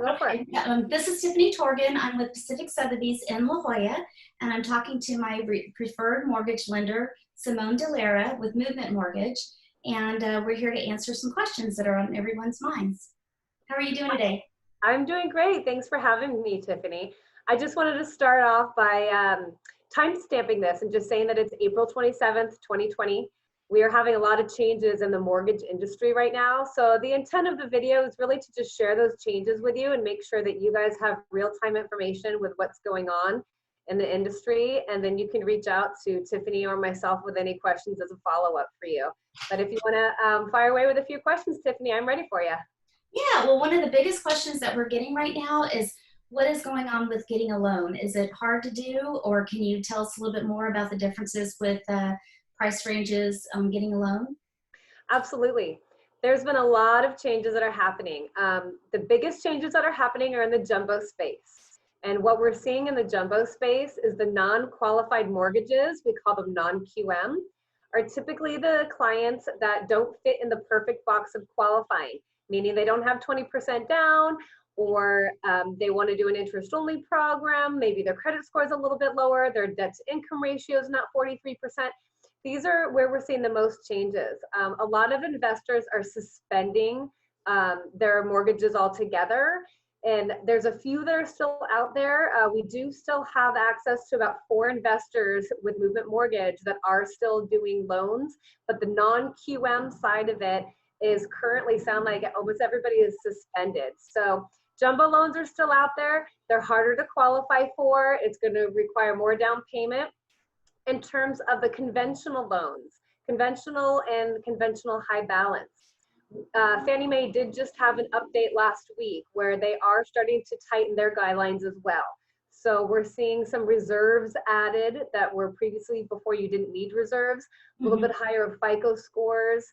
go for it. This is Tiffany Torgan. I'm with Pacific Sotheby's in La Jolla, and I'm talking to my preferred mortgage lender, Simone De Lira, with Movement Mortgage, and we're here to answer some questions that are on everyone's minds. How are you doing today? I'm doing great. Thanks for having me, Tiffany. I just wanted to start off by time stamping this and just saying that it's April 27th, 2020. We are having a lot of changes in the mortgage industry right now. So the intent of the video is really to just share those changes with you and make sure that you guys have real-time information with what's going on in the industry. And then you can reach out to Tiffany or myself with any questions as a follow-up for you. But if you want to fire away with a few questions, Tiffany, I'm ready for you. Yeah, well, one of the biggest questions that we're getting right now is what is going on with getting a loan? Is it hard to do, or can you tell us a little bit more about the differences with price ranges getting a loan? Absolutely. There's been a lot of changes that are happening. The biggest changes that are happening are in the jumbo space. And what we're seeing in the jumbo space is the non-qualified mortgages, we call them non-QM, are typically the clients that don't fit in the perfect box of qualifying, meaning they don't have 20% down, or they want to do an interest-only program. Maybe their credit score is a little bit lower, their debt-to-income ratio is not 43%. These are where we're seeing the most changes. A lot of investors are suspending their mortgages altogether, and there's a few that are still out there. We do still have access to about 4 investors with Movement Mortgage that are still doing loans, but the non-QM side of it is currently sound like almost everybody is suspended. So jumbo loans are still out there. They're harder to qualify for. It's going to require more down payment. In terms of the conventional loans, conventional and conventional high balance, Fannie Mae did just have an update last week where they are starting to tighten their guidelines as well. So we're seeing some reserves added that were previously, before you didn't need reserves, a little bit higher FICO scores,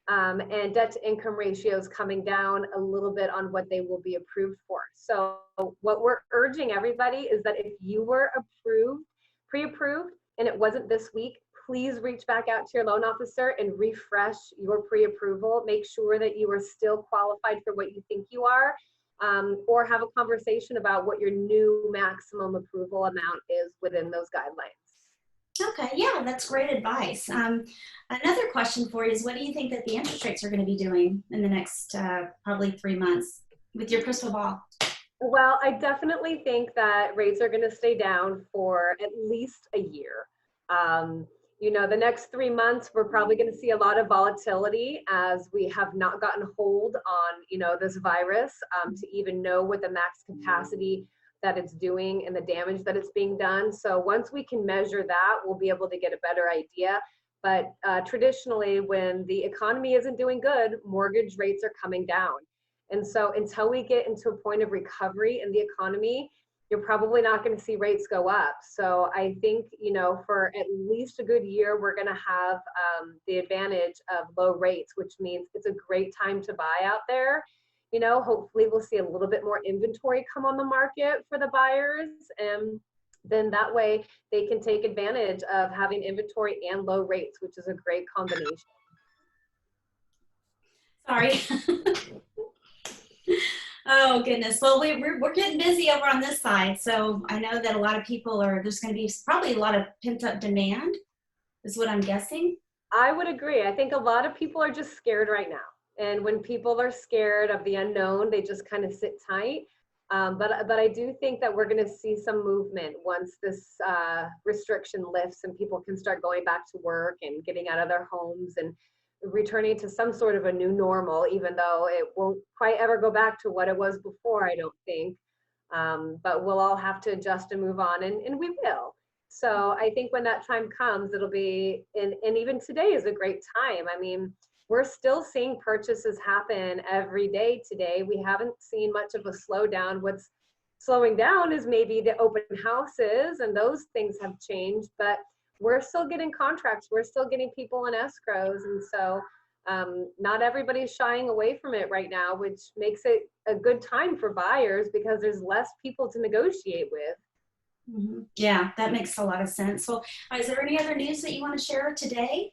and debt to income ratios coming down a little bit on what they will be approved for. So what we're urging everybody is that if you were approved, pre-approved, and it wasn't this week, please reach back out to your loan officer and refresh your pre-approval. Make sure that you are still qualified for what you think you are, or have a conversation about what your new maximum approval amount is within those guidelines. Okay, yeah, that's great advice. Another question for you is, what do you think that the interest rates are going to be doing in the next probably 3 months with your crystal ball? Well, I definitely think that rates are going to stay down for at least a year. You know, the next 3 months, we're probably going to see a lot of volatility as we have not gotten hold on, you know, this virus to even know what the max capacity that it's doing and the damage that it's being done. So once we can measure that, we'll be able to get a better idea. But traditionally, when the economy isn't doing good, mortgage rates are coming down. And so until we get into a point of recovery in the economy, you're probably not going to see rates go up. So I think, you know, for at least a good year, we're going to have the advantage of low rates, which means it's a great time to buy out there. You know, hopefully we'll see a little bit more inventory come on the market for the buyers. And then that way they can take advantage of having inventory and low rates, which is a great combination. Sorry. Oh goodness. Well, we're getting busy over on this side. So I know that a lot of people there's going to be probably a lot of pent up demand is what I'm guessing. I would agree. I think a lot of people are just scared right now. And when people are scared of the unknown, they just kind of sit tight. But I do think that we're going to see some movement once this restriction lifts and people can start going back to work and getting out of their homes and returning to some sort of a new normal, even though it won't quite ever go back to what it was before, I don't think. But we'll all have to adjust and move on, and we will. So I think when that time comes, it'll be, and even today is a great time. I mean, we're still seeing purchases happen every day today. We haven't seen much of a slowdown. What's slowing down is maybe the open houses, and those things have changed, but we're still getting contracts. We're still getting people in escrows. And so not everybody's shying away from it right now, which makes it a good time for buyers because there's less people to negotiate with. Yeah, that makes a lot of sense. Well, is there any other news that you want to share today?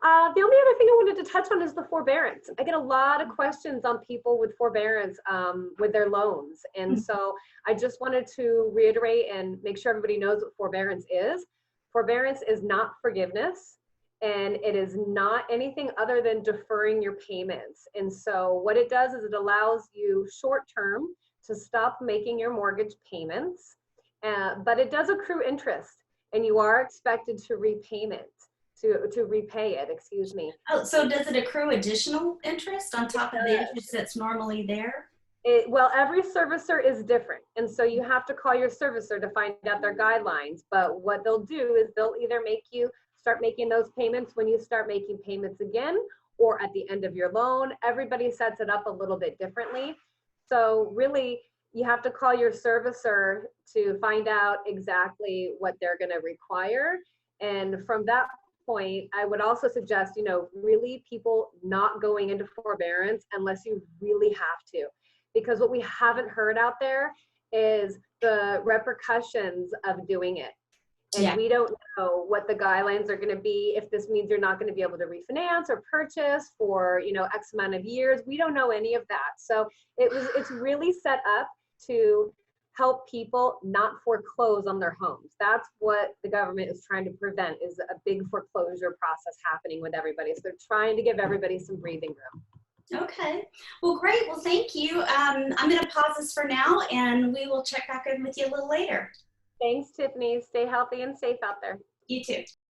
The only other thing I wanted to touch on is the forbearance. I get a lot of questions on people with forbearance with their loans. And so I just wanted to reiterate and make sure everybody knows what forbearance is. Forbearance is not forgiveness, and it is not anything other than deferring your payments. And so what it does is it allows you short term to stop making your mortgage payments, but it does accrue interest, and you are expected to repay it, excuse me. Oh, so does it accrue additional interest on top of the interest that's normally there? Well, every servicer is different. And so you have to call your servicer to find out their guidelines. But what they'll do is they'll either make you start making those payments when you start making payments again, or at the end of your loan. Everybody sets it up a little bit differently. So really, you have to call your servicer to find out exactly what they're going to require. And from that point, I would also suggest, really people not going into forbearance unless you really have to. Because what we haven't heard out there is the repercussions of doing it. And we don't know what the guidelines are going to be, if this means you're not going to be able to refinance or purchase for, X amount of years. We don't know any of that. So it's really set up to help people not foreclose on their homes. That's what the government is trying to prevent, is a big foreclosure process happening with everybody. So they're trying to give everybody some breathing room. Okay. Well, great. Well, thank you. I'm going to pause this for now, and we will check back in with you a little later. Thanks, Tiffany. Stay healthy and safe out there. You too.